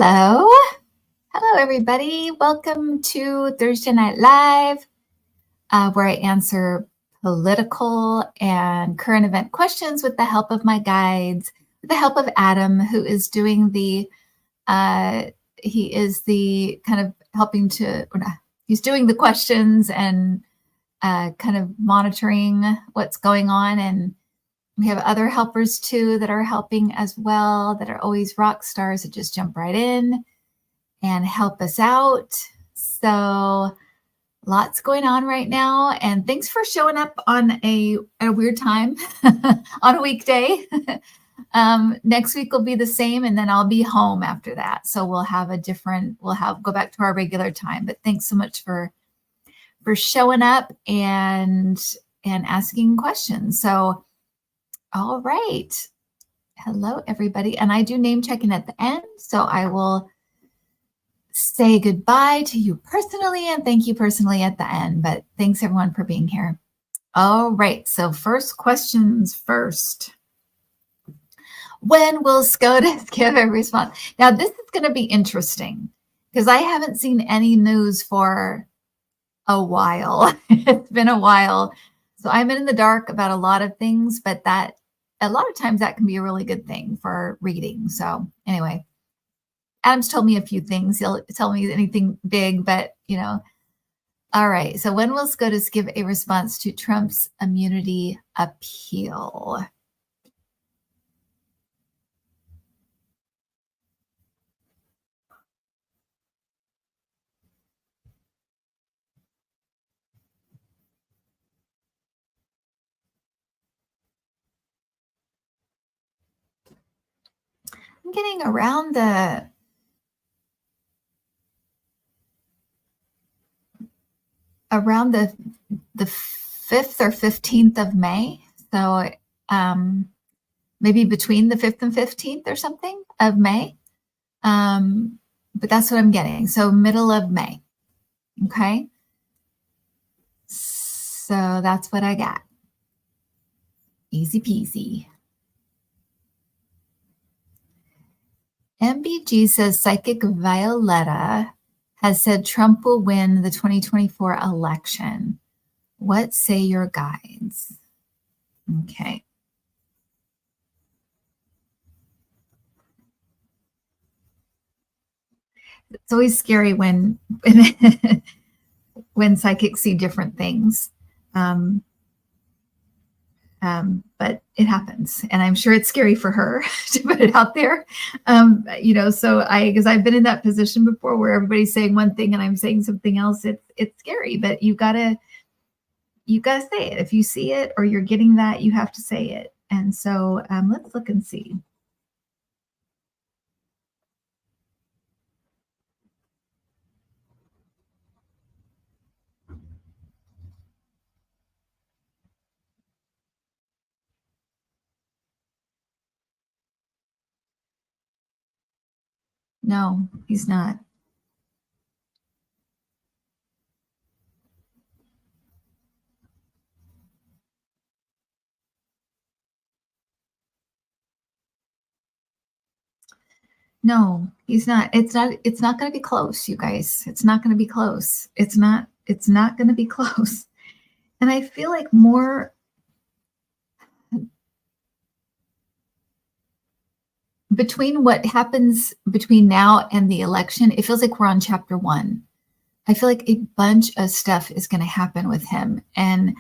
Hello. Hello, everybody. Welcome to Thursday Night Live, where I answer political and current event questions with the help of my guides, with the help of Adam, who is doing he is the kind of helping to, he's doing the questions and kind of monitoring what's going on. And we have other helpers too that are helping as well, that are always rock stars that just jump right in and help us out. So lots going on right now. And thanks for showing up on a weird time on a weekday. Next week will be the same, and then I'll be home after that. So we'll go back to our regular time. But thanks so much for showing up and asking questions. So all right. Hello, everybody. And I do name checking at the end. So I will say goodbye to you personally and thank you personally at the end. But thanks, everyone, for being here. All right. So first questions first. When will SCOTUS give a response? Now, this is going to be interesting because I haven't seen any news for a while. It's been a while. So I'm in the dark about a lot of things, but a lot of times that can be a really good thing for reading. So anyway, Adam's told me a few things. He'll tell me anything big, but all right. So when will SCOTUS give a response to Trump's immunity appeal? I'm getting around the 5th or 15th of May. So maybe between the 5th and 15th or something of May. But that's what I'm getting. So middle of May. Okay. So that's what I got. Easy peasy. MBG says Psychic Violetta has said Trump will win the 2024 election. What say your guides? Okay. It's always scary when when psychics see different things. But it happens, and I'm sure it's scary for her to put it out there. So because I've been in that position before where everybody's saying one thing and I'm saying something else. It's scary, but you gotta say it. If you see it or you're getting that, you have to say it. And so let's look and see. No, he's not. No, he's not. It's not going to be close, you guys. It's not going to be close. It's not going to be close. And I feel like more between what happens between now and the election, it feels like we're on chapter 1. I feel like a bunch of stuff is going to happen with him. And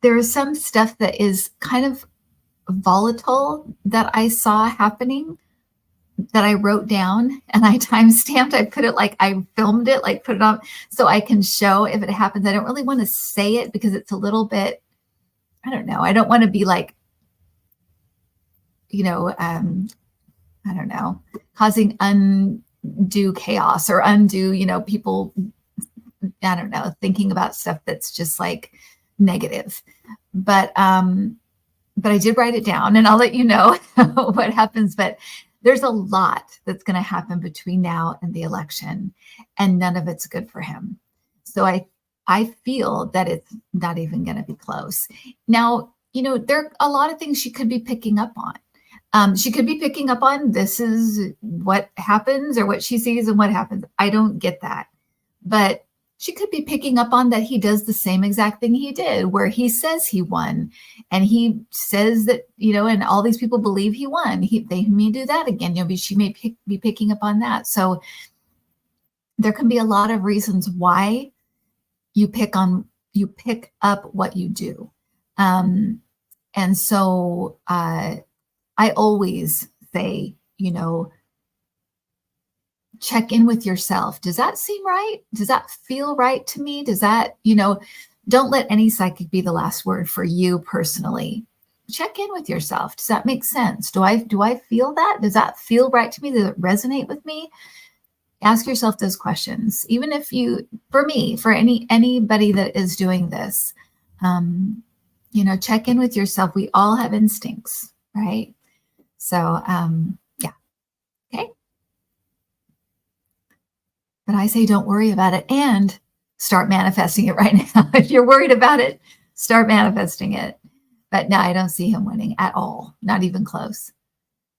there is some stuff that is kind of volatile that I saw happening that I wrote down and I timestamped. I put it I filmed it, put it on so I can show if it happens. I don't really want to say it because it's a little bit, I don't know. I don't want to be I don't know, causing undue chaos or undue, people, I don't know, thinking about stuff that's just negative. But I did write it down and I'll let you know what happens. But there's a lot that's going to happen between now and the election, and none of it's good for him. So I feel that it's not even going to be close. Now, there are a lot of things she could be picking up on. She could be picking up on this is what happens or what she sees and what happens. I don't get that. But she could be picking up on that he does the same exact thing he did, where he says he won and he says that, and all these people believe he won. They may do that again. She may be picking up on that. So there can be a lot of reasons why you pick up what you do. And so I always say, check in with yourself. Does that seem right? Does that feel right to me? Does that, don't let any psychic be the last word for you personally. Check in with yourself. Does that make sense? Do I feel that? Does that feel right to me? Does it resonate with me? Ask yourself those questions. Even if for anybody that is doing this, check in with yourself. We all have instincts, right? So, yeah. Okay. But I say, don't worry about it and start manifesting it right now. If you're worried about it, start manifesting it. But no, I don't see him winning at all. Not even close.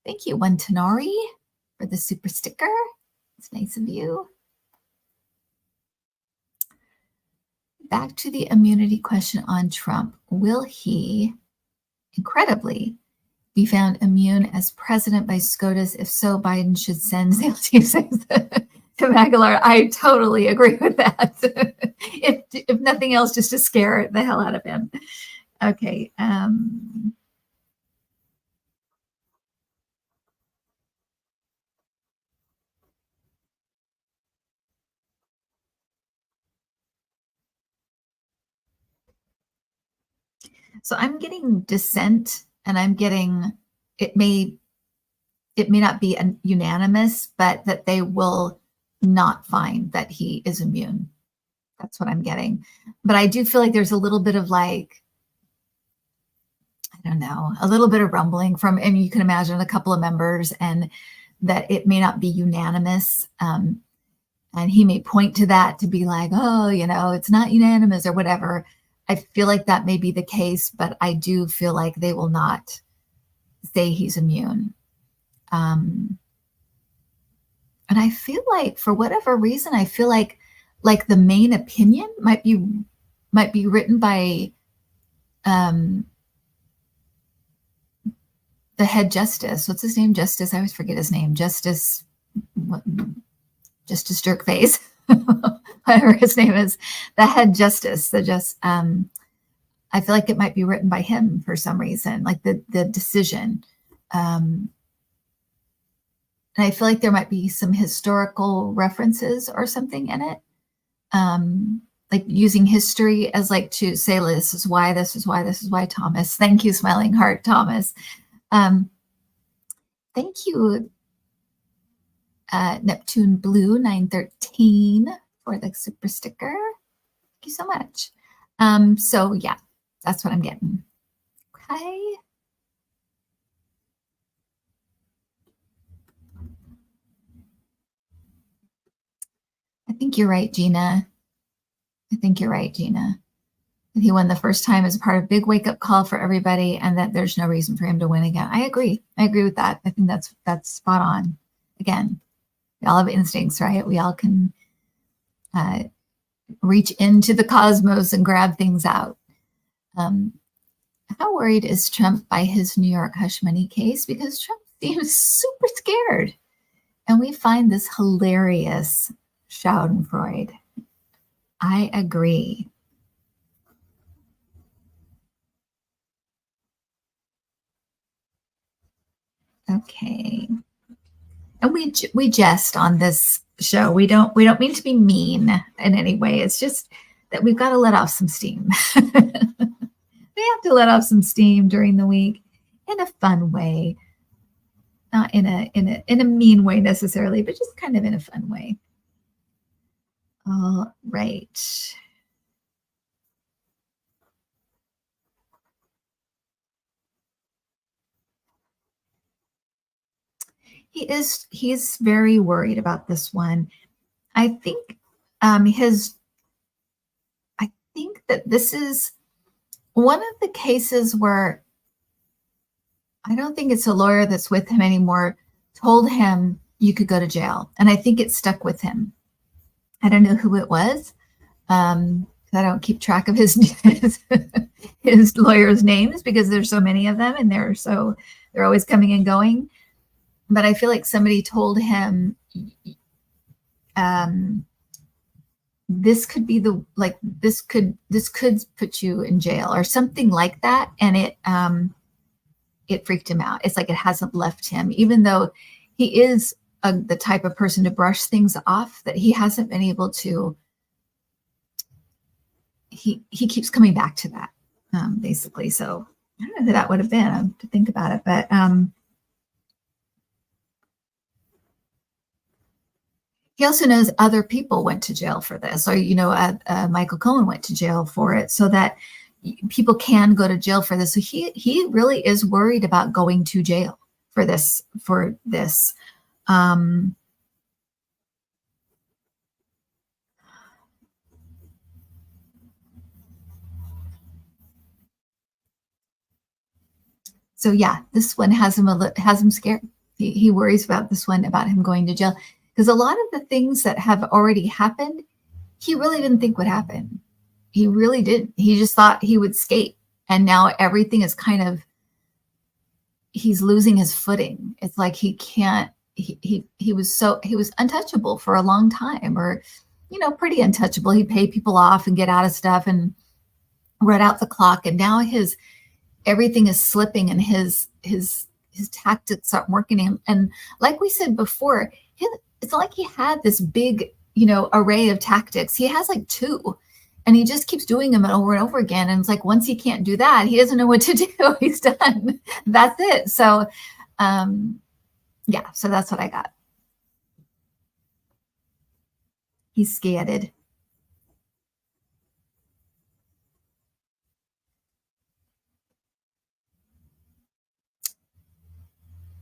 Thank you, One Tenari, for the super sticker. It's nice of you. Back to the immunity question on Trump. Will he, incredibly, be found immune as president by SCOTUS? If so, Biden should send sales teams to Magalar. I totally agree with that. if nothing else, just to scare the hell out of him. Okay. So I'm getting dissent, and I'm getting it may not be unanimous, but that they will not find that he is immune. That's what I'm getting. But I do feel like there's a little bit of I don't know, a little bit of rumbling from, and you can imagine a couple of members, and that it may not be unanimous. And he may point to that to be like, oh, it's not unanimous or whatever. I feel like that may be the case, but I do feel like they will not say he's immune. And I feel like, for whatever reason, I feel like the main opinion might be written by the head justice. What's his name? Justice. I always forget his name. Justice Jerkface. Whatever his name is, the head justice. I feel like it might be written by him for some reason, like the decision. And I feel like there might be some historical references or something in it. Like using history as to say, this is why Thomas. Thank you, Smiling Heart, Thomas. Thank you, Neptune Blue 913 for the super sticker. Thank you so much. So yeah, that's what I'm getting. Okay. I think you're right, Gina. That he won the first time as a part of big wake-up call for everybody, and that there's no reason for him to win again. I agree with that. I think that's spot on. Again, we all have instincts, right? We all can reach into the cosmos and grab things out. How worried is Trump by his New York hush money case? Because Trump seems super scared. And we find this hilarious, Schadenfreude. I agree. Okay. And we jest on this show. We don't mean to be mean in any way. It's just that we've got to let off some steam. We have to let off some steam during the week in a fun way. Not in a mean way necessarily, but just kind of in a fun way. All right. He's very worried about this one. I think that this is one of the cases where I don't think it's a lawyer that's with him anymore, told him you could go to jail. And I think it stuck with him. I don't know who it was. I don't keep track of his lawyers' names because there's so many of them and they're always coming and going. But I feel like somebody told him, this could be this could put you in jail or something like that. And it freaked him out. It's like it hasn't left him, even though he is the type of person to brush things off, that he hasn't been able to. He keeps coming back to that, basically. So I don't know who that would have been. I have to think about it, but he also knows other people went to jail for this, or Michael Cohen went to jail for it, so that people can go to jail for this. So he really is worried about going to jail for this. So yeah, this one has him scared. He worries about this one, about him going to jail, because a lot of the things that have already happened, he really didn't think would happen. He really didn't. He just thought he would skate, and now everything is he's losing his footing. It's like he can't. He was untouchable for a long time, or pretty untouchable. He'd pay people off and get out of stuff and run out the clock, and now everything is slipping, and his tactics aren't working. And like we said before, it's like he had this big, array of tactics. He has like two, and he just keeps doing them over and over again. And it's like, once he can't do that, he doesn't know what to do. He's done. That's it. So, yeah, so that's what I got. He's scared.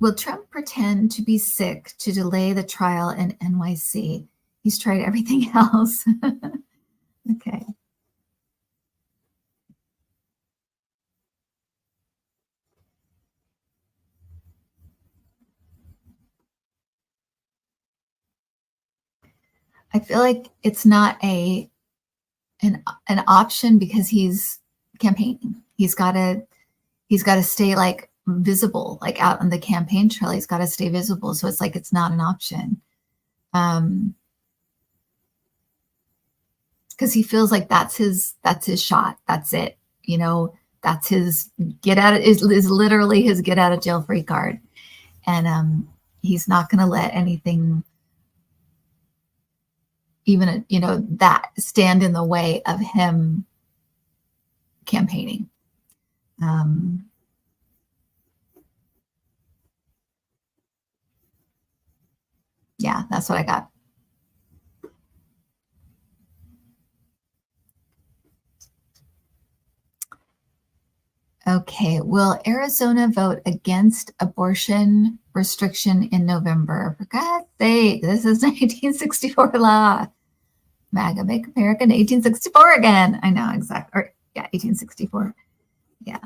Will Trump pretend to be sick to delay the trial in NYC? He's tried everything else. Okay. I feel like it's not an option because he's campaigning. He's got to stay like visible, like out on the campaign trail. He's got to stay visible. So it's like it's not an option. Because he feels like that's his shot. That's it. That's his is literally his get out of jail free card. And he's not going to let anything, even that, stand in the way of him campaigning. Yeah, that's what I got. Okay, will Arizona vote against abortion restriction in November? For God's sake, this is 1964 law. MAGA, make America 1864 again. I know, exactly. Or yeah, 1864. Yeah.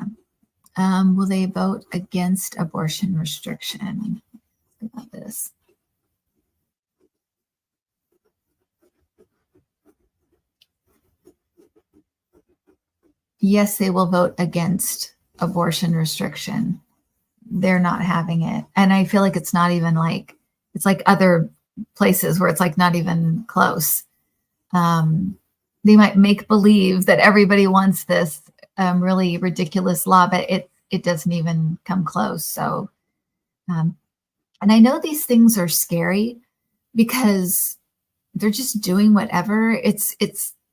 Will they vote against abortion restriction? Think about this. Yes, they will vote against abortion restriction. They're not having it. And I feel like it's not even like, it's like other places where it's like not even close. They might make believe that everybody wants this really ridiculous law, but it doesn't even come close. So, and I know these things are scary because they're just doing whatever.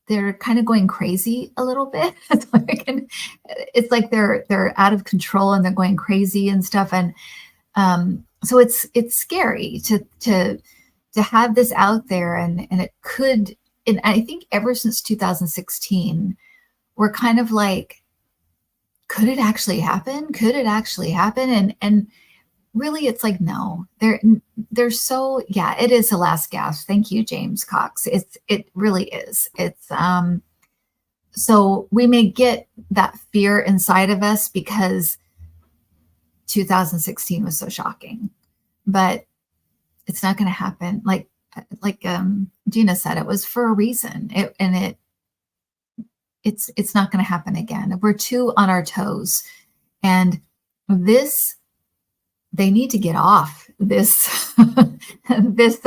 They're kind of going crazy a little bit. It's like they're out of control and they're going crazy and stuff. And so it's scary to have this out there, and it could. And I think ever since 2016, we're kind of like, could it actually happen? Could it actually happen? And really, it's like, no, they're so, yeah, it is the last gasp. Thank you, James Cox. It really is. It's, so we may get that fear inside of us because 2016 was so shocking, but it's not going to happen. Like Gina said, it was for a reason. It's not going to happen again. We're too on our toes, and this they need to get off this this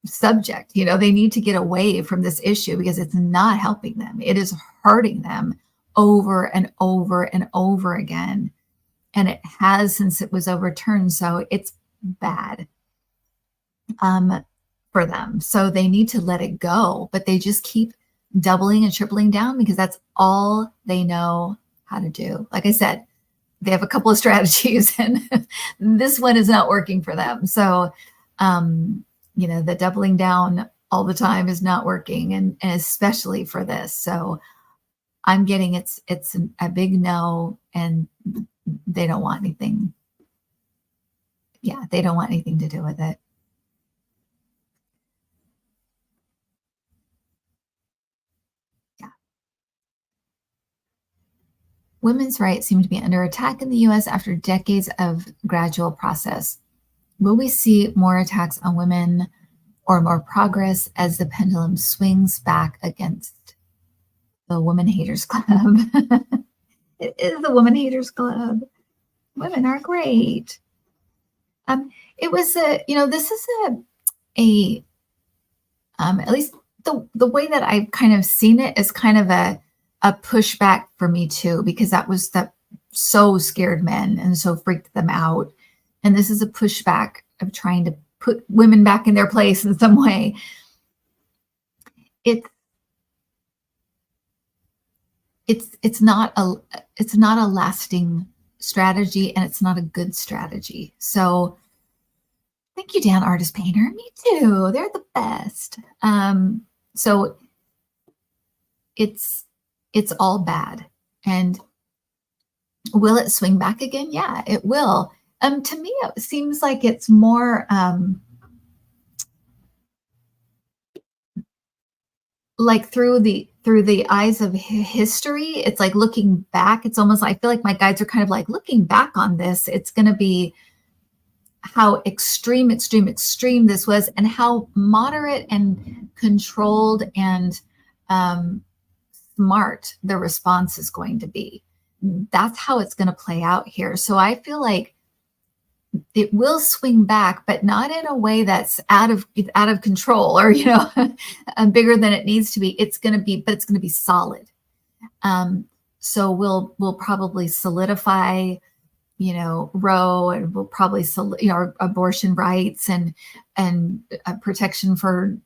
subject. They need to get away from this issue because it's not helping them. It is hurting them over and over and over again, and it has since it was overturned. So it's bad for them. So they need to let it go, but they just keep doubling and tripling down because that's all they know how to do. Like I said, they have a couple of strategies, and this one is not working for them. So, the doubling down all the time is not working, and especially for this. So I'm getting it's a big no, and they don't want anything. Yeah, they don't want anything to do with it. Yeah. Women's rights seem to be under attack in the US after decades of gradual process. Will we see more attacks on women or more progress as the pendulum swings back against the Woman Haters Club? It is the Woman Haters Club. Women are great. It was this is a at least the way that I've kind of seen it is kind of a pushback for me too, because that so scared men and so freaked them out. And this is a pushback of trying to put women back in their place in some way. It's not a lasting strategy, and it's not a good strategy. So thank you, Dan, artist painter. Me too. They're the best. So it's all bad. And will it swing back again? Yeah, it will. To me, it seems like it's more like through the eyes of history. It's like looking back. It's almost like I feel like my guides are kind of like looking back on this. It's going to be how extreme this was, and how moderate and controlled and smart the response is going to be. That's how it's going to play out here. So I feel like it will swing back, but not in a way that's out of control or bigger than it needs to be. It's going to be solid. So we'll probably solidify, Roe, and we'll probably abortion rights and protection for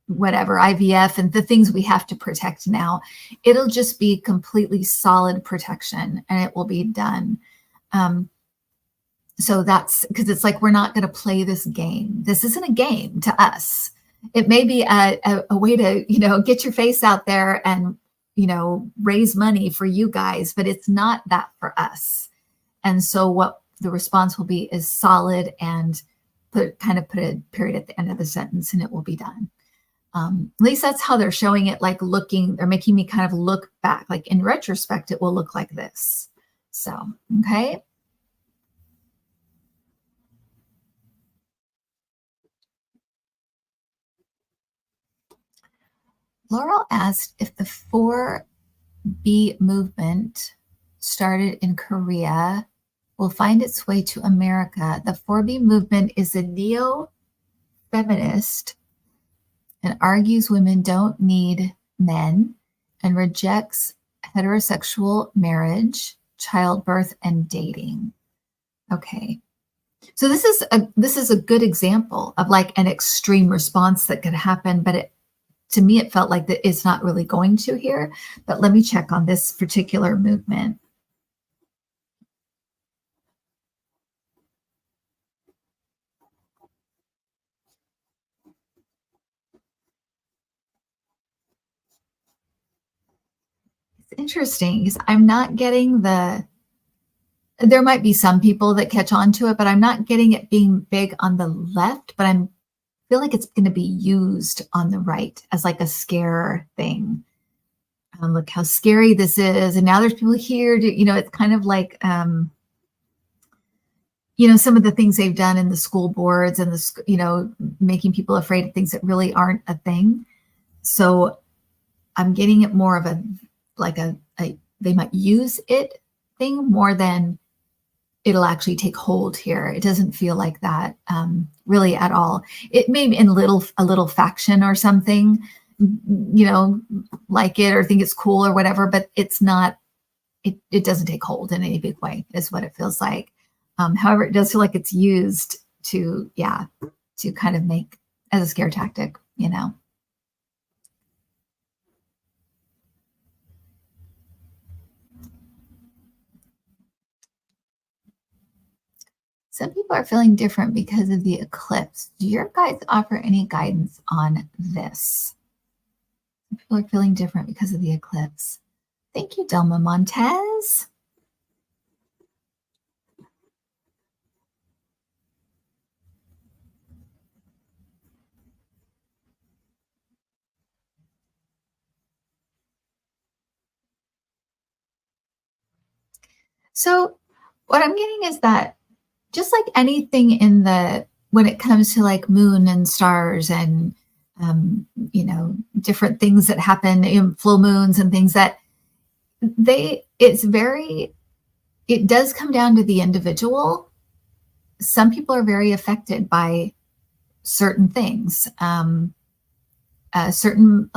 whatever, IVF, and the things we have to protect now. It'll just be completely solid protection, and it will be done. So that's because it's like we're not going to play this game. This isn't a game to us. It may be a way to get your face out there and raise money for you guys, but it's not that for us. And so what the response will be is solid, and put a period at the end of the sentence, and it will be done. At least that's how they're showing it. Like they're making me kind of look back. Like in retrospect, it will look like this. So, okay. Laurel asked if the 4B movement started in Korea will find its way to America. The 4B movement is a neo-feminist and argues women don't need men and rejects heterosexual marriage, childbirth, and dating. Okay. So this is a good example of like an extreme response that could happen, but to me, it felt like that it's not really going to here. But let me check on this particular movement. It's interesting because I'm not getting there might be some people that catch on to it, but I'm not getting it being big on the left, but I feel like it's going to be used on the right as like a scare thing. look how scary this is. And now there's people here to, it's kind of like, some of the things they've done in the school boards and making people afraid of things that really aren't a thing. So I'm getting it more of a, like a they might use it thing more than it'll actually take hold here. It doesn't feel like that really at all. It may be in a little faction or something, like it or think it's cool or whatever, but it's not, it doesn't take hold in any big way is what it feels like. However, it does feel like it's used to kind of make as a scare tactic, Some people are feeling different because of the eclipse. Do your guides offer any guidance on this? Some people are feeling different because of the eclipse. Thank you, Delma Montez. So what I'm getting is that just like anything when it comes to like moon and stars and, different things that happen in full moons and things that it does come down to the individual. Some people are very affected by certain things. Certain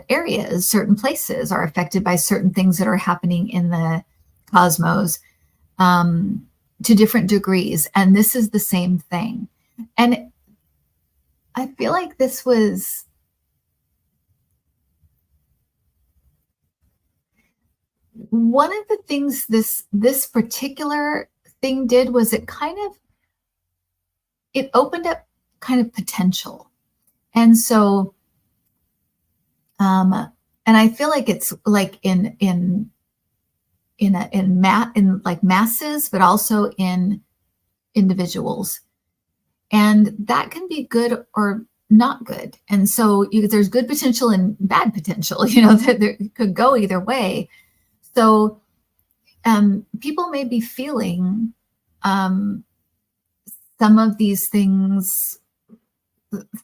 areas, certain places are affected by certain things that are happening in the cosmos to different degrees. And this is the same thing. And I feel like this was one of the things this particular thing did was it opened up kind of potential. And so and I feel like it's like in like masses, but also in individuals. And that can be good or not good. And so there's good potential and bad potential, that it could go either way. So people may be feeling some of these things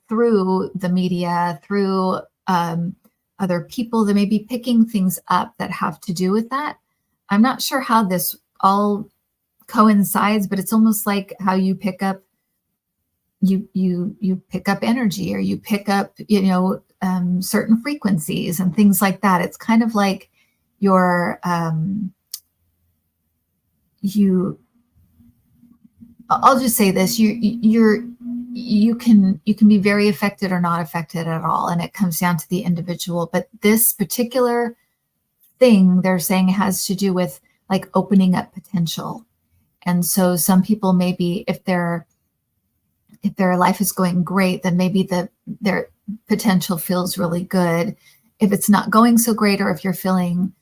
through the media, through other people that may be picking things up that have to do with that. I'm not sure how this all coincides, but it's almost like how you pick up you pick up energy, or you pick up certain frequencies and things like that. It's kind of like I'll just say this, you can be very affected or not affected at all, and it comes down to the individual. But this particular thing they're saying has to do with like opening up potential. And so some people, maybe if their life is going great, then maybe their potential feels really good. If it's not going so great, or if you're feeling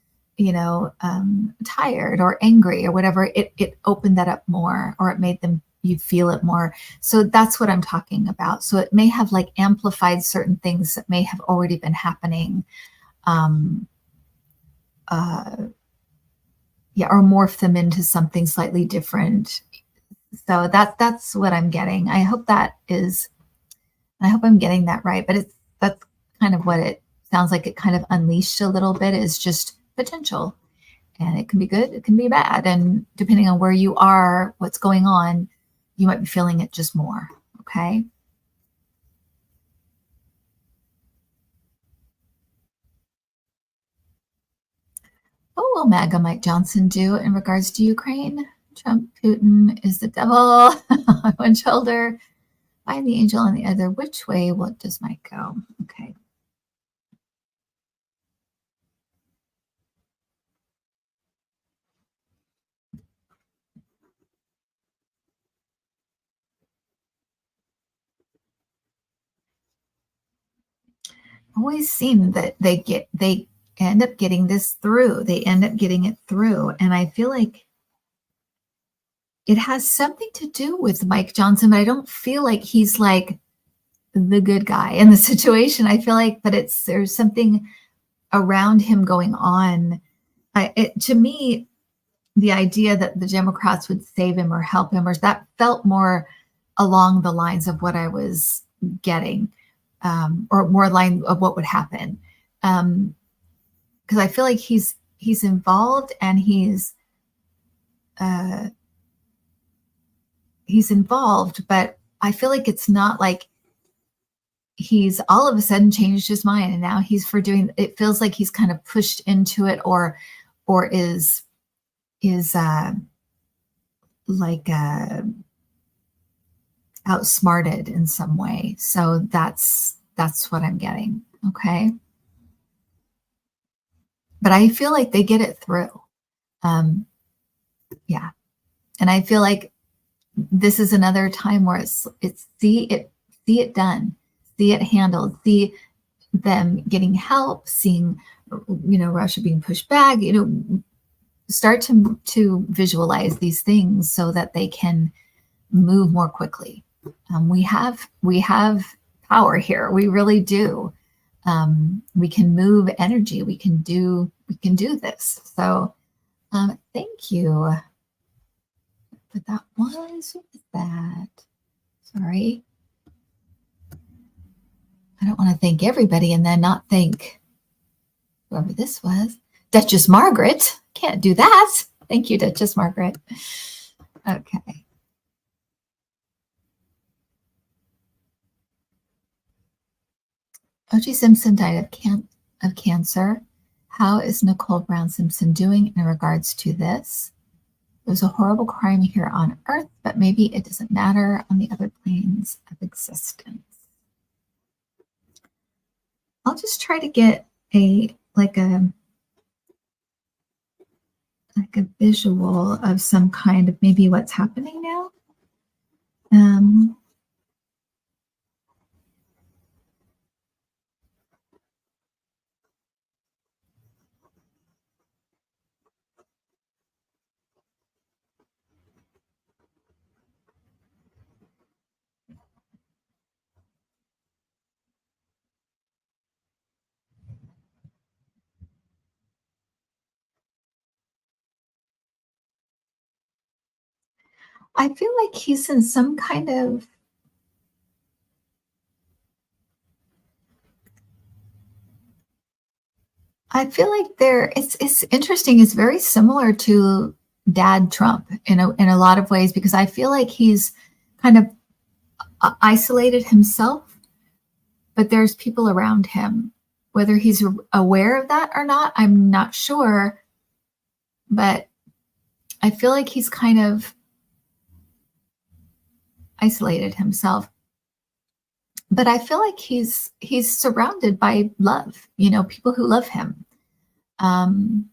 tired or angry or whatever, it opened that up more, or it made you feel it more. So that's what I'm talking about. So it may have like amplified certain things that may have already been happening, or morph them into something slightly different. So that's what I'm getting. I hope I'm getting that right. But that's kind of what it sounds like. It kind of unleashed a little bit, is just potential. And it can be good, it can be bad. And depending on where you are, what's going on, you might be feeling it just more. Okay. What will MAGA Mike Johnson do in regards to Ukraine? Trump, Putin is the devil on one shoulder, I am the angel on the other. Which way what does Mike go? Okay. Always seem that they end up getting this through. They end up getting it through. And I feel like it has something to do with Mike Johnson, but I don't feel like he's like the good guy in the situation. I feel like, but there's something around him going on. To me, the idea that the Democrats would save him or help him, or that felt more along the lines of what I was getting, or more line of what would happen. Because I feel like he's involved, and uh, he's involved, but I feel like it's not like he's all of a sudden changed his mind and now he's for doing it. Feels like he's kind of pushed into it, or is like outsmarted in some way. So that's what I'm getting. Okay. But I feel like they get it through. Yeah. And I feel like this is another time where it's see it done, see it handled, see them getting help, seeing, Russia being pushed back, start to visualize these things so that they can move more quickly. We have power here. We really do. We can move energy. We can do this. So thank you. But that was that. Sorry. I don't want to thank everybody and then not thank whoever this was. Duchess Margaret. Can't do that. Thank you, Duchess Margaret. Okay. O.J. Simpson died of cancer. How is Nicole Brown Simpson doing in regards to this? It was a horrible crime here on Earth, but maybe it doesn't matter on the other planes of existence. I'll just try to get a visual of some kind of maybe what's happening now. I feel like he's in some kind of I feel like it's interesting. It's very similar to Dad Trump in a lot of ways, because I feel like he's kind of isolated himself, but there's people around him. Whether he's aware of that or not, I'm not sure. But I feel like he's kind of isolated himself. But I feel like he's surrounded by love, people who love him. And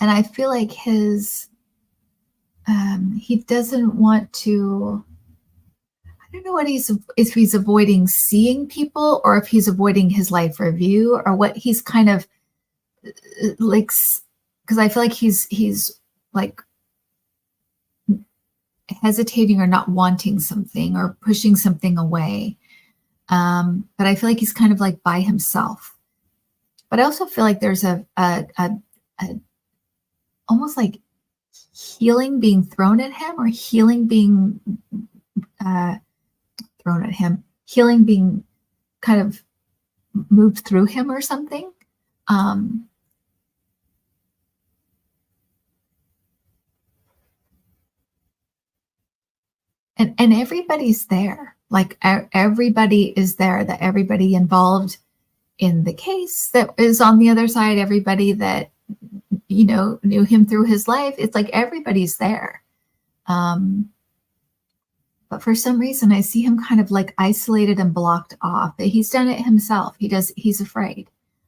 I feel like he doesn't want to. I don't know if he's avoiding seeing people, or if he's avoiding his life review, or what he's kind of like, because I feel like he's like hesitating or not wanting something or pushing something away. But I feel like he's kind of like by himself. But I also feel like there's a almost like healing being thrown at him, or healing being thrown at him, healing being kind of moved through him or something. And everybody's there. Like everybody is there, that everybody involved in the case that is on the other side, everybody that, knew him through his life. It's like everybody's there. But for some reason, I see him kind of like isolated and blocked off. That he's done it himself. He's afraid.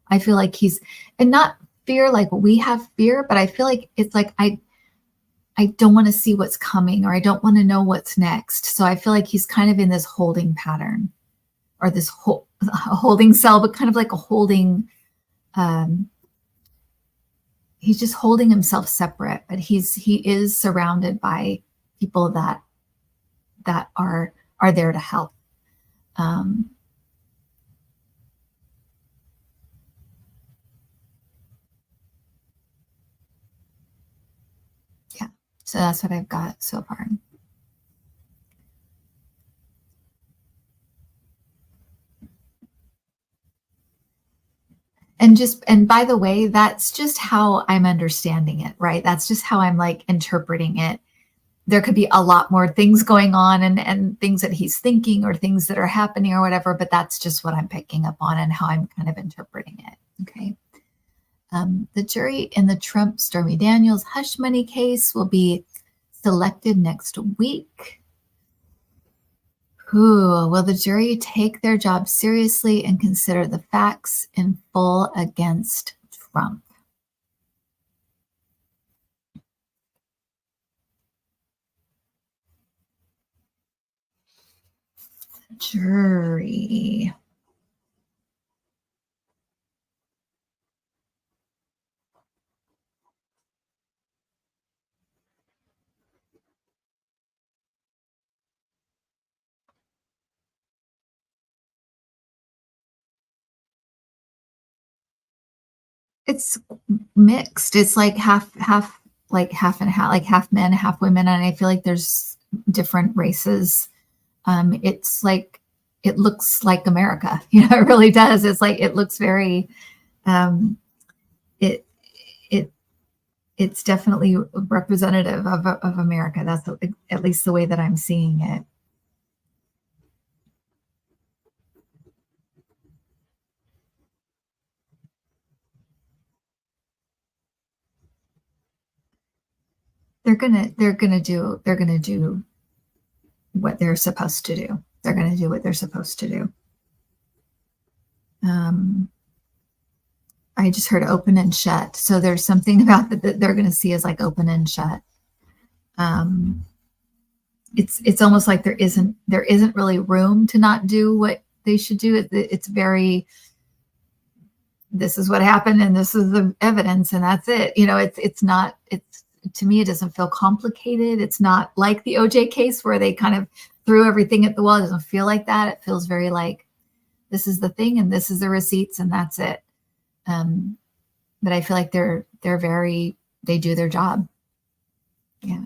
I feel like and not fear like we have fear, but I feel like it's like I don't want to see what's coming, or I don't want to know what's next. So I feel like he's kind of in this holding pattern, or this holding cell, but kind of like a holding. He's just holding himself separate, but he is surrounded by people that are there to help. Um, yeah, so that's what I've got so far. And by the way, that's just how I'm understanding it, right? That's just how I'm like interpreting it. There could be a lot more things going on and things that he's thinking or things that are happening or whatever, but that's just what I'm picking up on and how I'm kind of interpreting it. Okay. The jury in the Trump Stormy Daniels hush money case will be selected next week. Ooh, will the jury take their job seriously and consider the facts in full against Trump? Jury. It's mixed. It's like half, like half and half, like half men, half women. And I feel like there's different races. It's like, it looks like America, it really does. It's like, it looks very, um, it, it, it's definitely representative of America. That's at least the way that I'm seeing it. They're gonna do what they're supposed to do. They're gonna do what they're supposed to do. I just heard open and shut. So there's something about that they're gonna see as like open and shut. Um, it's almost like there isn't really room to not do what they should do. It's very, this is what happened and this is the evidence and that's it. It's not, it's, to me, it doesn't feel complicated. It's not like the OJ case where they kind of threw everything at the wall. It doesn't feel like that. It feels very like, this is the thing and this is the receipts and that's it. But I feel like they do their job. Yeah.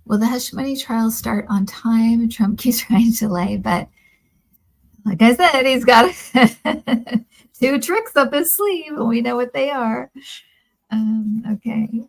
Will the hush money trial start on time? Trump keeps trying to delay, but like I said, he's got two tricks up his sleeve, and we know what they are. Okay.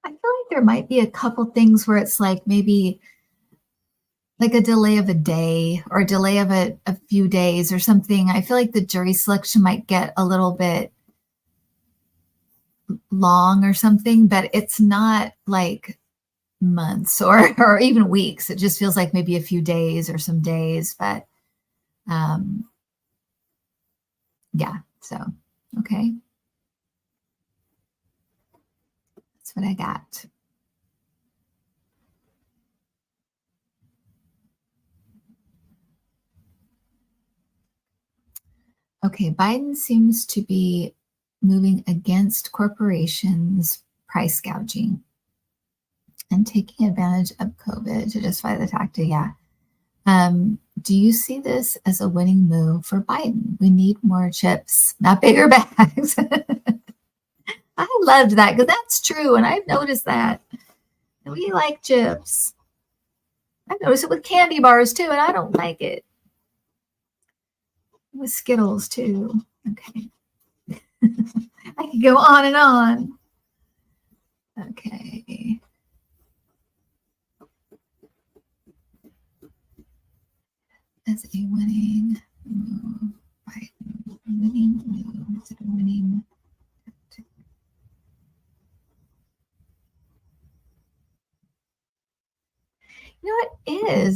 I feel like there might be a couple things where it's like maybe like a delay of a day or a delay of a few days or something. I feel like the jury selection might get a little bit long or something, but it's not like months or even weeks. It just feels like maybe a few days or some days, but um, yeah. So, okay. That's what I got. Okay, Biden seems to be moving against corporations price gouging and taking advantage of COVID to justify the tactic. Yeah. Do you see this as a winning move for Biden? We need more chips, not bigger bags. I loved that because that's true. And I've noticed that. We like chips. I've noticed it with candy bars too, and I don't like it. With Skittles too. Okay. I could go on and on. Okay. As a winning move, Biden. Winning move. Is it a winning?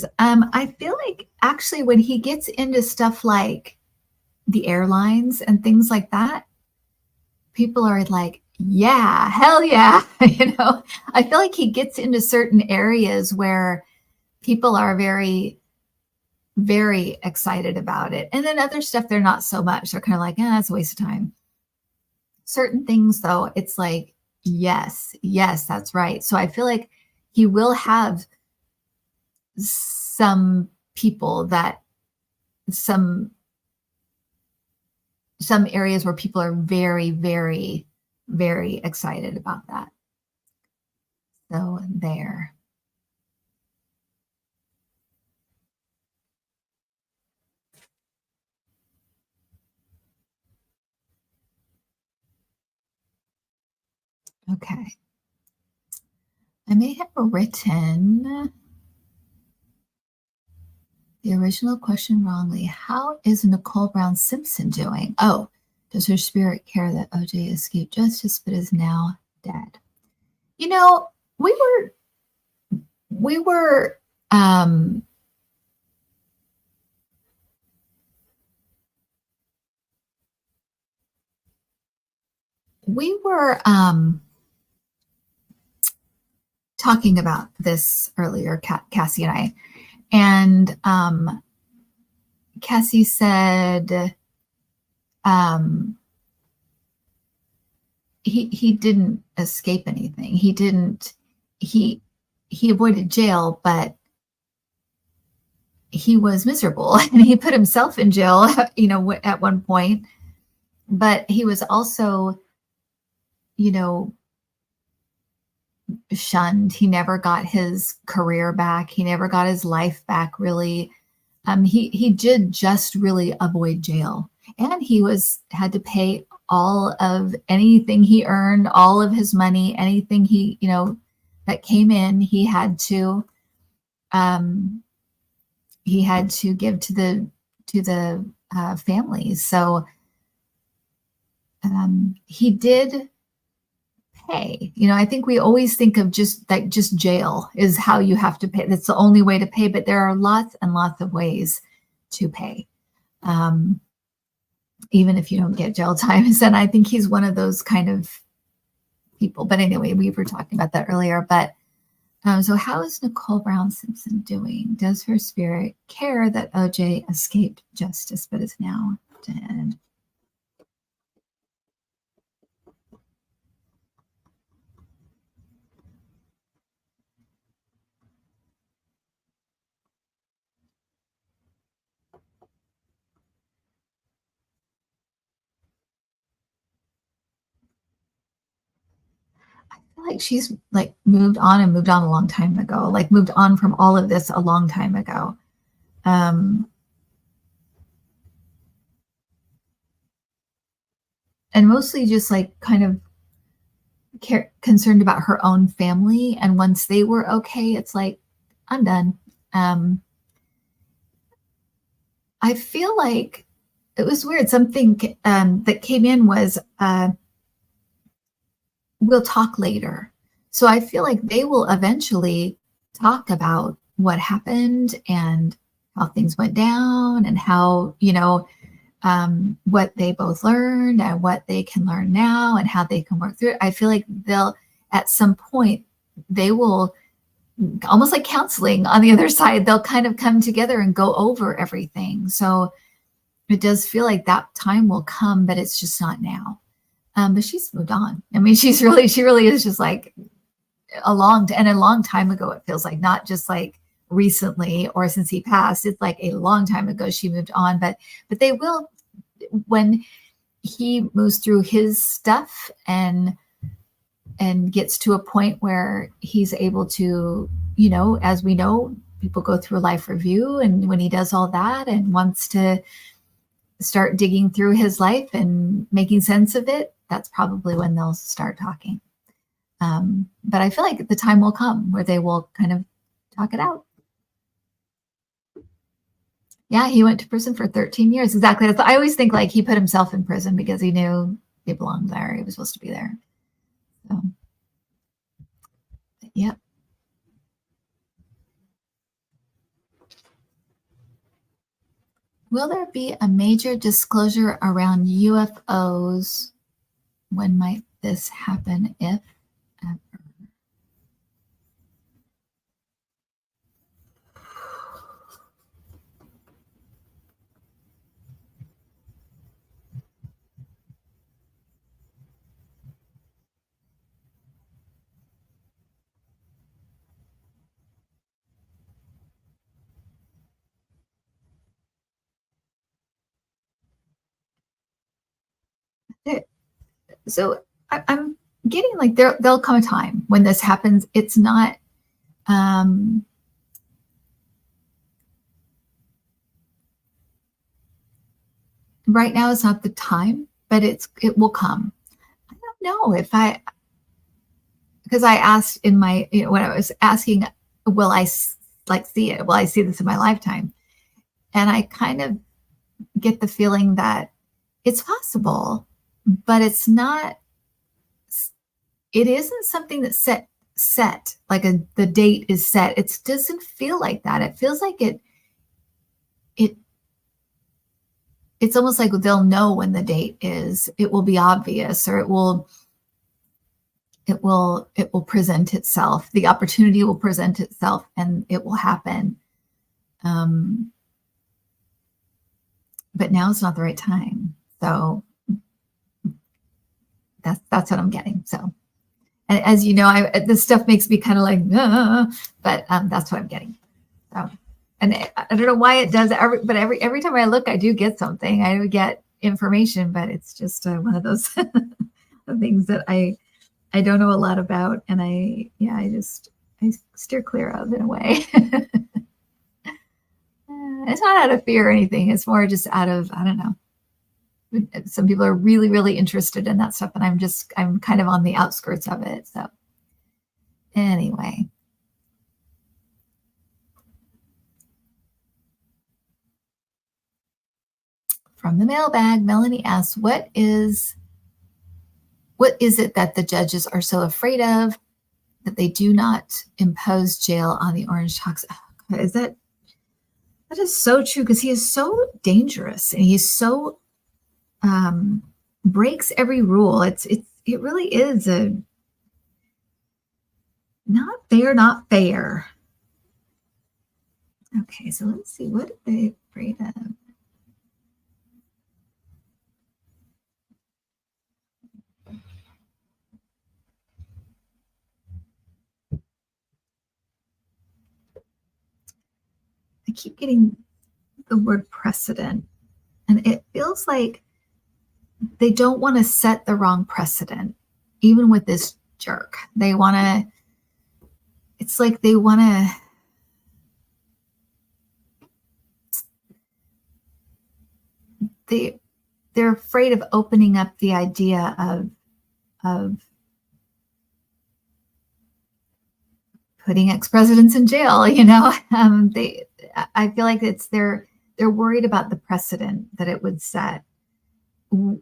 is. I feel like actually when he gets into stuff like the airlines and things like that, people are like, yeah, hell yeah. I feel like he gets into certain areas where people are very, very excited about it. And then other stuff, they're not so much. They're kind of like, it's a waste of time. Certain things, though, it's like, yes, yes, that's right. So I feel like he will have some people that some areas where people are very, very, very excited about that. So there. Okay. I may have written the original question wrongly. How is Nicole Brown Simpson doing? Oh, does her spirit care that OJ escaped justice but is now dead? You know, we were we were um we were talking about this earlier, Cassie and I, and Cassie said he didn't escape anything. He didn't he he avoided jail, but he was miserable and he put himself in jail, at one point. But he was also, you know, shunned. He never got his career back. He never got his life back, really. He did just really avoid jail, and he had to pay all of anything he earned, all of his money, anything that came in. Um, he had to give to the families. So he did pay. I think we always think of just jail is how you have to pay. That's the only way to pay, but there are lots and lots of ways to pay. Even if you don't get jail time. And I think he's one of those kind of people. But anyway, we were talking about that earlier. But so how is Nicole Brown Simpson doing? Does her spirit care that OJ escaped justice but is now dead? I feel like she's like moved on and moved on a long time ago, like moved on from all of this a long time ago. Um, and mostly just like kind of concerned about her own family. And once they were okay, it's like, I'm done. I feel like it was weird. Something that came in was we'll talk later. So I feel like they will eventually talk about what happened and how things went down and how, what they both learned and what they can learn now and how they can work through it. I feel like at some point, they will, almost like counseling on the other side, they'll kind of come together and go over everything. So it does feel like that time will come, but it's just not now. But she's moved on. I mean, she really is just like a long time ago. It feels like, not just like recently or since he passed. It's like a long time ago she moved on. But they will, when he moves through his stuff and gets to a point where he's able to, as we know, people go through a life review, and when he does all that and wants to start digging through his life and making sense of it, that's probably when they'll start talking. But I feel like the time will come where they will kind of talk it out. Yeah, he went to prison for 13 years. Exactly. I always think like he put himself in prison because he knew he belonged there. He was supposed to be there. So, yep. Will there be a major disclosure around UFOs? When might this happen, if ever? So I'm getting like there'll come a time when this happens. It's not right now is not the time, but it will come. I don't know if because I asked in my, when I was asking, will I like see it? Will I see this in my lifetime? And I kind of get the feeling that it's possible, but it's not, it isn't something that's set like the date is set. It doesn't feel like that. It feels like it it's almost like they'll know when the date is. It will be obvious, or it will present itself. The opportunity will present itself, and it will happen. But now is not the right time. So that's what I'm getting. So, and as you know, this stuff makes me kind of like, but that's what I'm getting. So, and I don't know why it does. But every time I look, I do get something. I do get information, but it's just one of those things that I don't know a lot about, and I steer clear of in a way. It's not out of fear or anything. It's more just out of, I don't know. Some people are really, really interested in that stuff, and I'm kind of on the outskirts of it. So anyway. From the mailbag, Melanie asks, what is it that the judges are so afraid of that they do not impose jail on the orange tox? Is that is so true, because he is so dangerous, and he's so breaks every rule. It really is a not fair. Okay, so let's see, what are they afraid of? I keep getting the word precedent, and it feels like they don't want to set the wrong precedent, even with this jerk. They want to, it's like they want to, they're afraid of opening up the idea of putting ex-presidents in jail. I feel like they're worried about the precedent that it would set. And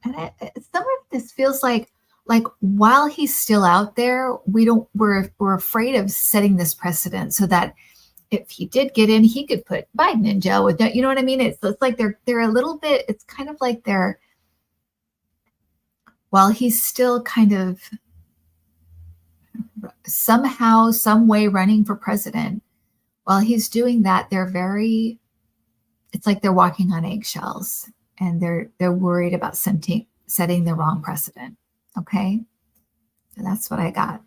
some of this feels like while he's still out there, we're afraid of setting this precedent, so that if he did get in, he could put Biden in jail with, you know what I mean? It's like they're a little bit, it's kind of like while he's still kind of somehow, some way running for president, while he's doing that, it's like they're walking on eggshells, and they're worried about setting the wrong precedent. Okay. So that's what I got.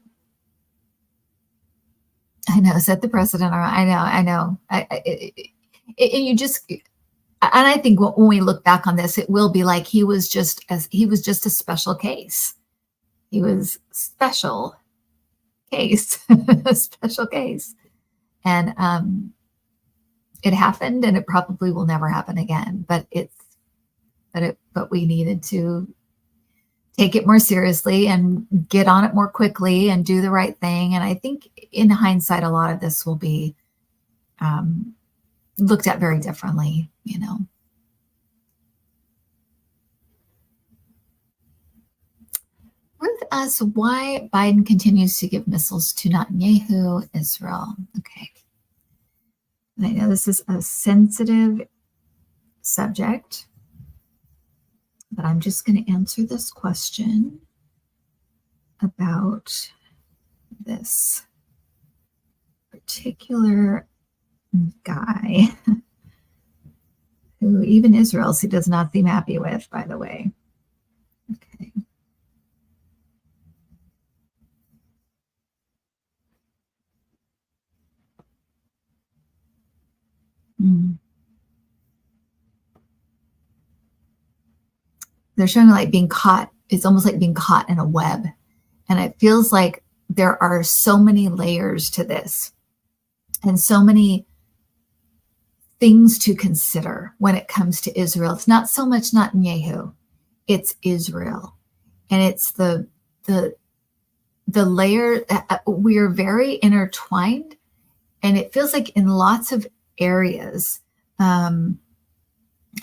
I know, set the precedent. I know. And you just, and I think when we look back on this, it will be like he was just a special case. He was special case, special case, and it happened, and it probably will never happen again. But we needed to take it more seriously and get on it more quickly and do the right thing. And I think in hindsight, a lot of this will be looked at very differently, Ruth asks why Biden continues to give missiles to Netanyahu, Israel. Okay. I know this is a sensitive subject, but I'm just going to answer this question about this particular guy who even Israel he does not seem happy with, by the way. Okay. They're showing like being caught. It's almost like being caught in a web. And it feels like there are so many layers to this and so many things to consider when it comes to Israel. It's not so much Netanyahu, it's Israel. And it's the layer, we are very intertwined, and it feels like in lots of areas,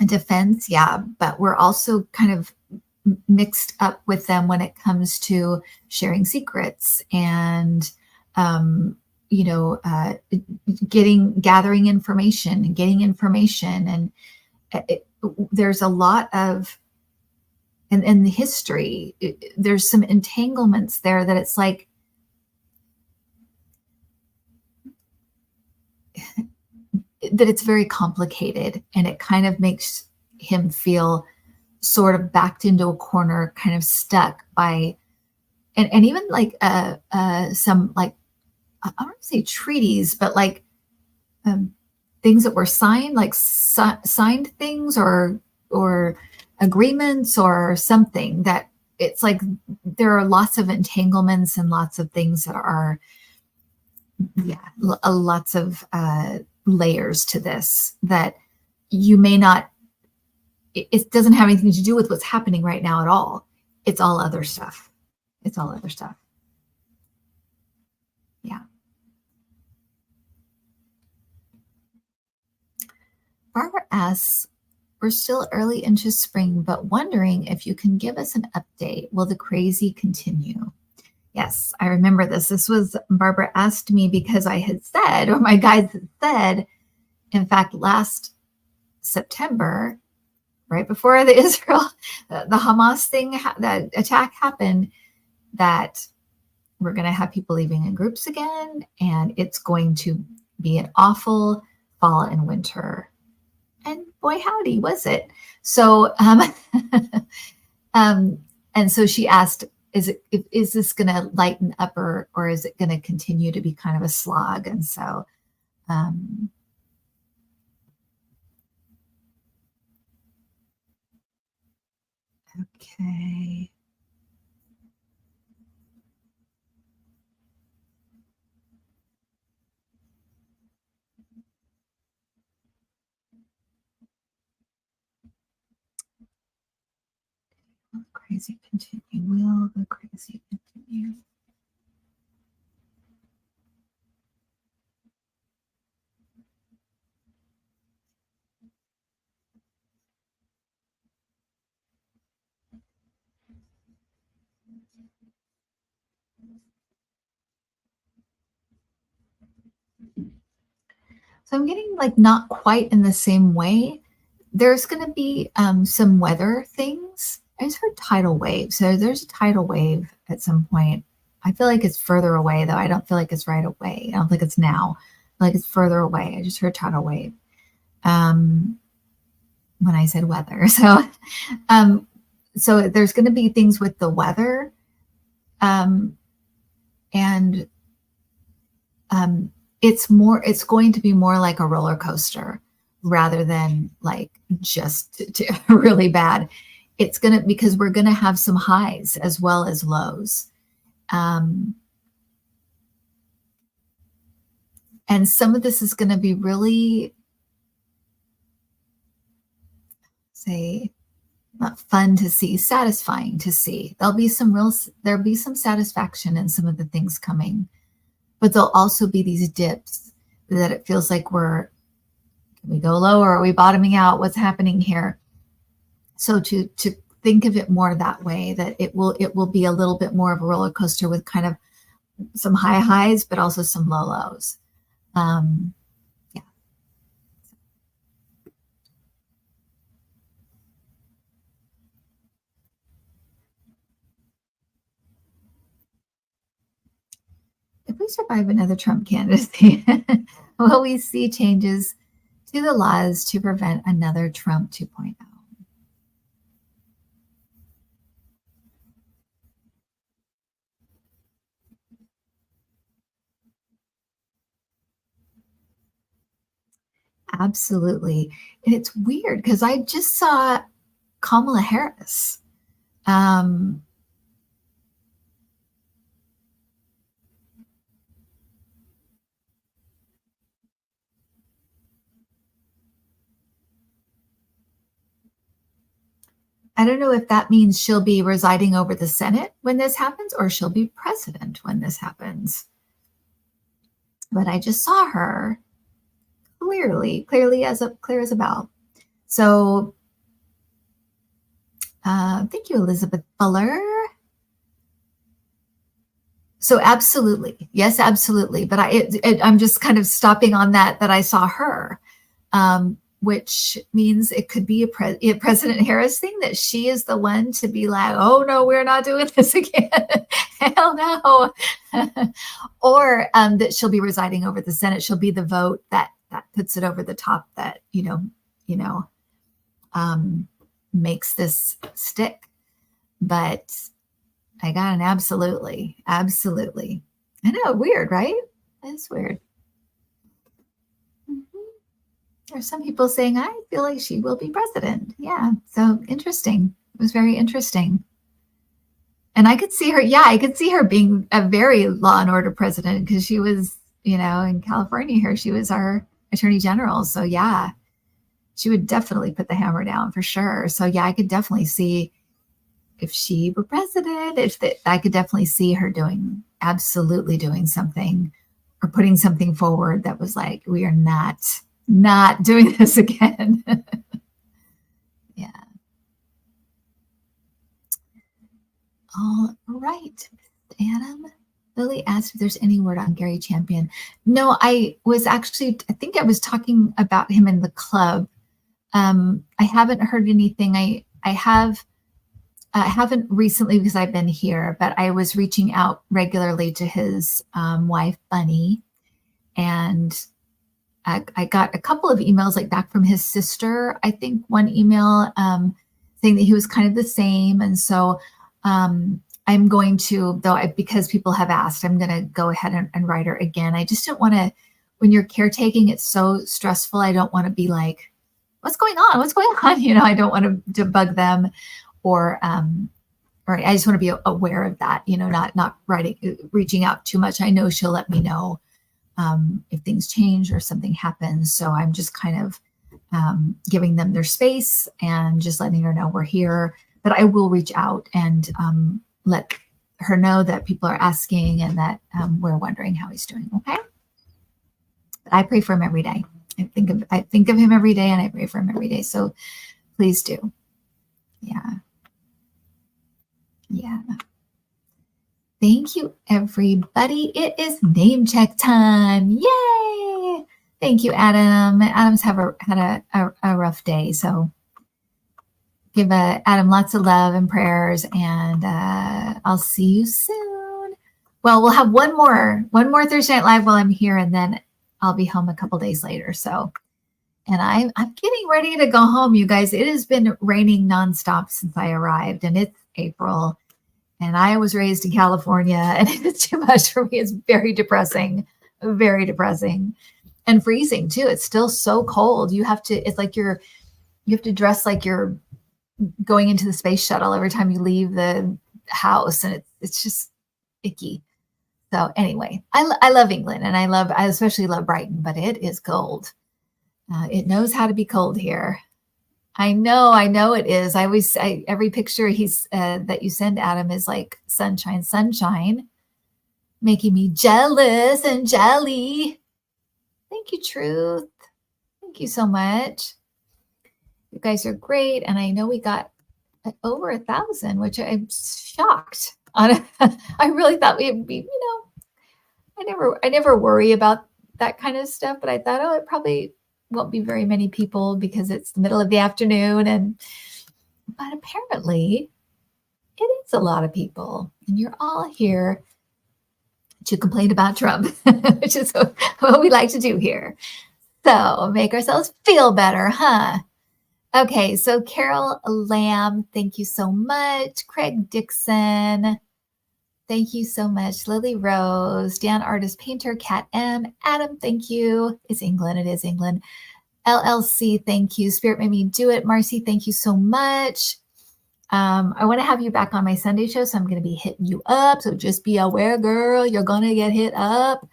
defense, yeah, but we're also kind of mixed up with them when it comes to sharing secrets and gathering information and getting information. And there's a lot of, and in the history, there's some entanglements there that it's like, that it's very complicated, and it kind of makes him feel sort of backed into a corner, kind of stuck by, and even like some, like, I don't want to say treaties, but like things that were signed, like signed things or agreements or something, that it's like there are lots of entanglements and lots of things that are, lots of layers to this that you may not, it doesn't have anything to do with what's happening right now at all. It's all other stuff. It's all other stuff. Yeah. Barbara asks, we're still early into spring, but wondering if you can give us an update. Will the crazy continue? Yes, I remember this. This was, Barbara asked me because I had said, or my guides had said, in fact, last September, right before the Hamas thing, that attack happened, that we're going to have people leaving in groups again, and it's going to be an awful fall and winter. And boy, howdy, was it. So, and so she asked, is this going to lighten up, or is it going to continue to be kind of a slog? And so, okay. Will the crazy continue? Will the crazy continue? So I'm getting like not quite in the same way. There's going to be some weather things. I just heard tidal wave. So there's a tidal wave at some point. I feel like it's further away, though. I don't feel like it's right away. I don't think it's now. Like it's further away. I just heard tidal wave when I said weather. So, so there's going to be things with the weather, and it's going to be more like a roller coaster rather than like just really bad. It's going to, because we're going to have some highs as well as lows. And some of this is going to be really, say, not fun to see, satisfying to see. There'll be some satisfaction in some of the things coming, but there'll also be these dips that it feels like can we go lower? Are we bottoming out? What's happening here? So to think of it more that way, that it will be a little bit more of a roller coaster with kind of some high highs, but also some low lows. Yeah. survive another Trump candidacy? Will we see changes to the laws to prevent another Trump 2.0? Absolutely. And it's weird because I just saw Kamala Harris. Um, I don't know if that means she'll be residing over the Senate when this happens or she'll be president when this happens. But I just saw her clearly as clear as a bell. So thank you, Elizabeth Fuller. So absolutely, yes, absolutely. But I'm just kind of stopping on that I saw her, which means it could be a President Harris thing, that she is the one to be like, oh no, we're not doing this again. Hell no. Or that she'll be residing over the Senate. She'll be the vote that puts it over the top, that makes this stick. But I got an absolutely. I know, weird, right? It's weird. There's some people saying, I feel like she will be president. Yeah, so interesting. It was very interesting. And I could see her, I could see her being a very law and order president, because she was, in California here, she was our attorney general. So yeah, she would definitely put the hammer down for sure. So yeah, I could definitely see, if she were president, I could definitely see her absolutely doing something, or putting something forward that was like, we are not doing this again. Yeah. All right. Adam, Lily asked if there's any word on Gary Champion. No, I think I was talking about him in the club. I haven't heard anything. I haven't recently, because I've been here, but I was reaching out regularly to his wife, Bunny, and I got a couple of emails back from his sister. I think one email saying that he was kind of the same. And so I'm going to, because people have asked, I'm going to go ahead and write her again. I just don't want to, when you're caretaking, it's so stressful. I don't want to be like, what's going on? What's going on? I don't want to bug them, or I just want to be aware of that, not reaching out too much. I know she'll let me know if things change or something happens. So I'm just kind of giving them their space and just letting her know we're here. But I will reach out and let her know that people are asking, and that we're wondering how he's doing. Okay. But I pray for him every day. I think of him every day, and I pray for him every day. So please do. Yeah. Yeah. Thank you, everybody. It is name check time. Yay! Thank you, Adam. Adam's had a rough day, so give Adam lots of love and prayers, and I'll see you soon. Well, we'll have one more Thursday Night Live while I'm here, and then I'll be home a couple days later. So, and I'm getting ready to go home, you guys. It has been raining nonstop since I arrived, and it's April. And I was raised in California, and it's too much for me. It's very depressing, and freezing too. It's still so cold. It's like you have to dress like you're going into the space shuttle every time you leave the house, and it's just icky. So anyway, I love England, and I especially love Brighton, but it is cold. It knows how to be cold here. I know it is. Every picture that you send, Adam, is like sunshine, making me jealous and jelly. Thank you, Truth. Thank you so much. You guys are great. And I know we got over 1,000, which I'm shocked on. I really thought we'd be, I never worry about that kind of stuff, but I thought, it probably won't be very many people because it's the middle of the afternoon, but apparently it is a lot of people, and you're all here to complain about Trump, which is what we like to do here. So make ourselves feel better, huh? Okay, so Carol Lamb, thank you so much. Craig Dixon, thank you so much. Lily Rose, Dan Artist Painter, Cat M, Adam, thank you. It's England, it is England. LLC, thank you. Spirit Made Me Do It. Marcy, thank you so much. I want to have you back on my Sunday show, so I'm going to be hitting you up. So just be aware, girl, you're going to get hit up.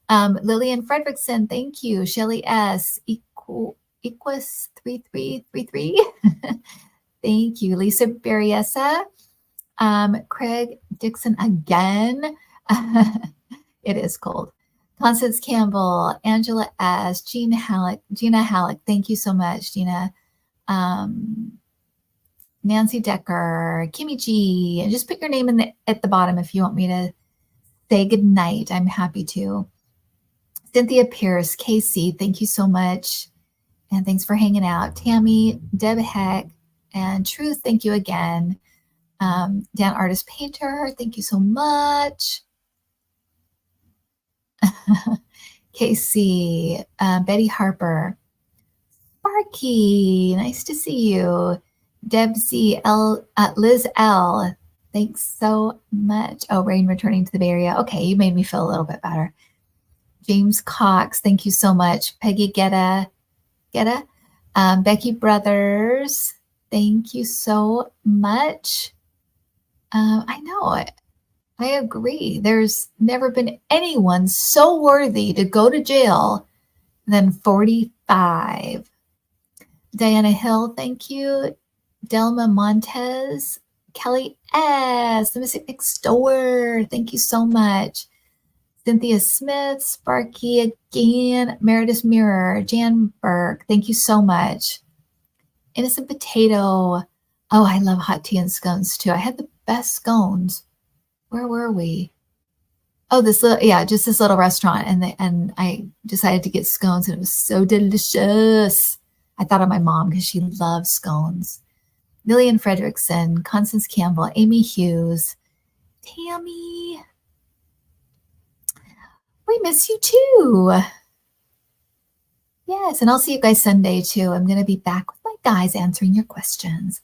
Lillian Fredrickson, thank you. Shelly S. Equus 3333. Thank you. Lisa Berriesa. Craig Dixon again. It is cold. Constance Campbell, Angela S. Gina Halleck. Thank you so much, Gina. Nancy Decker, Kimmy G, and just put your name at the bottom if you want me to say goodnight. I'm happy to. Cynthia Pierce, Casey, thank you so much. And thanks for hanging out. Tammy, Deb Heck, and Truth, thank you again. Dan Artist Painter, thank you so much. Casey, Betty Harper, Sparky, nice to see you. Deb C. L, Liz L, thanks so much. Oh, Rain returning to the Bay Area. Okay, you made me feel a little bit better. James Cox, thank you so much. Peggy Getta, Becky Brothers, thank you so much. I know, I agree. There's never been anyone so worthy to go to jail than 45. Diana Hill, thank you. Delma Montez, Kelly S., the Mystic Next Door, thank you so much. Cynthia Smith, Sparky again, Meredith Mirror, Jan Burke, thank you so much. Innocent Potato, oh, I love hot tea and scones too. I had the best scones. Where were we? Oh, just this little restaurant, and I decided to get scones, and it was so delicious. I thought of my mom because she loves scones. Lillian Fredrickson, Constance Campbell, Amy Hughes, Tammy. We miss you too. Yes, and I'll see you guys Sunday too. I'm going to be back with my guys answering your questions.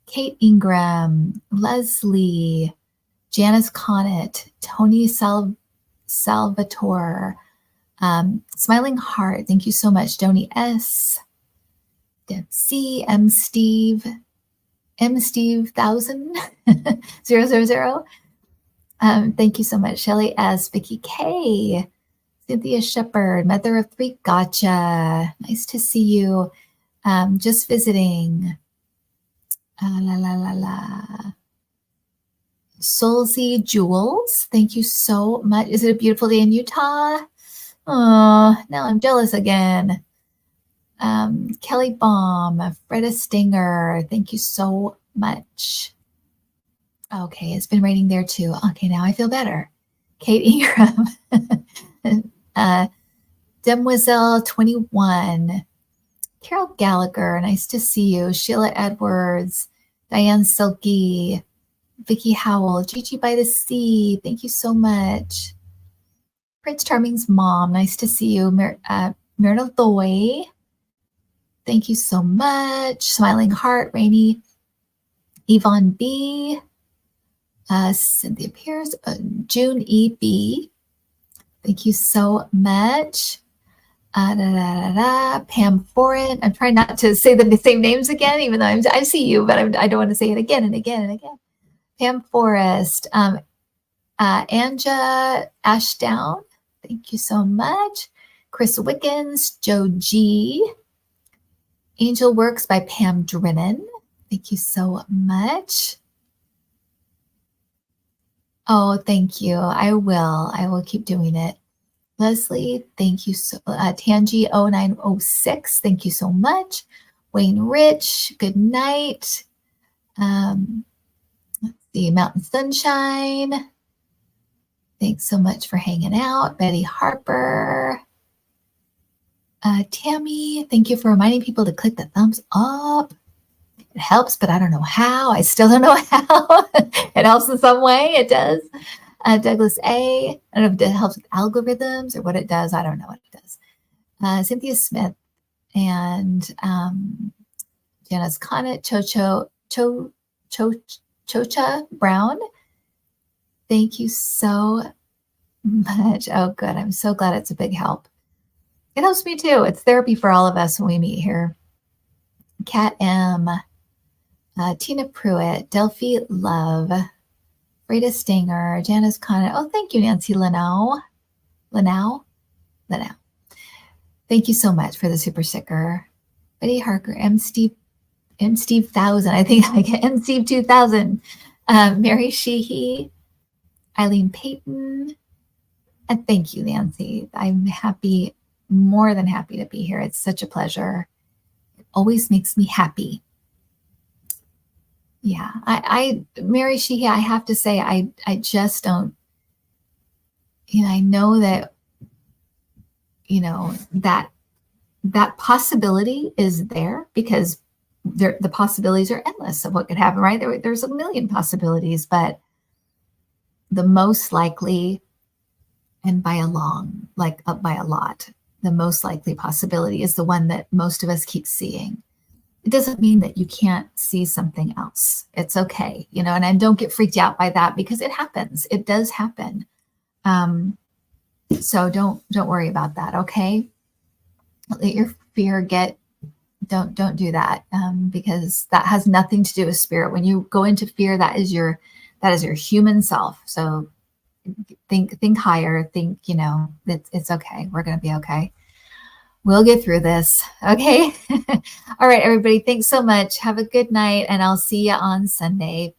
Kate Ingram, Leslie, Janice Connett, Tony Salvatore, Smiling Heart, thank you so much. Donnie S, Deb C, M Steve 1000 000. Thank you so much. Shelly S, Vicky K, Cynthia Shepard, Mother of Three, gotcha. Nice to see you. Just visiting. Soulsy Jules, thank you so much. Is it a beautiful day in Utah? Oh, now I'm jealous again. Kelly Baum, Freda Stinger, thank you so much. Okay, it's been raining there too. Okay, now I feel better. Kate Ingram, Demoiselle 21, Carol Gallagher, nice to see you. Sheila Edwards, Diane Silky, Vicky Howell, Gigi by the Sea, thank you so much. Prince Charming's mom, nice to see you. Myrna Thoy, thank you so much. Smiling Heart, Rainy, Yvonne B, Cynthia Pierce, June E.B., thank you so much. Pam Foran, I'm trying not to say the same names again, even though I see you, but I don't want to say it again and again and again. Pam Forrest, Anja Ashdown, thank you so much. Chris Wickens, Joe G, Angel Works by Pam Drennan, thank you so much. Oh, thank you. I will keep doing it. Leslie, thank you so Tangi 0906, thank you so much. Wayne Rich, good night. Let's see, Mountain Sunshine. Thanks so much for hanging out. Betty Harper. Tammy, thank you for reminding people to click the thumbs up. It helps, but I don't know how. I still don't know how. It helps in some way. It does. Douglas A. I don't know if it helps with algorithms or what it does. I don't know what it does. Cynthia Smith and Janice Conant, Chocha Brown. Thank you so much. Oh, good. I'm so glad it's a big help. It helps me too. It's therapy for all of us when we meet here. Kat M. Tina Pruitt, Delphi Love, Freda Stanger, Janice Conant. Oh, thank you, Nancy Lanau. Thank you so much for the super sticker. Betty Harker, M. Steve 1000. I think I get M. Steve 2000. Mary Sheehy, Eileen Payton. And thank you, Nancy. I'm happy, more than happy to be here. It's such a pleasure. It always makes me happy. Yeah, Mary Sheehy, I have to say, I just don't, I know that, that possibility is there because the possibilities are endless of what could happen, right? There's a million possibilities, but the most likely, and by a lot, the most likely possibility is the one that most of us keep seeing. It doesn't mean that you can't see something else. It's okay, and don't get freaked out by that because it happens. It does happen. So don't worry about that. Okay. Let your fear don't do that because that has nothing to do with spirit. When you go into fear, that is your human self. So think higher, think, it's okay. We're going to be okay. We'll get through this. Okay. All right, everybody. Thanks so much. Have a good night, and I'll see you on Sunday.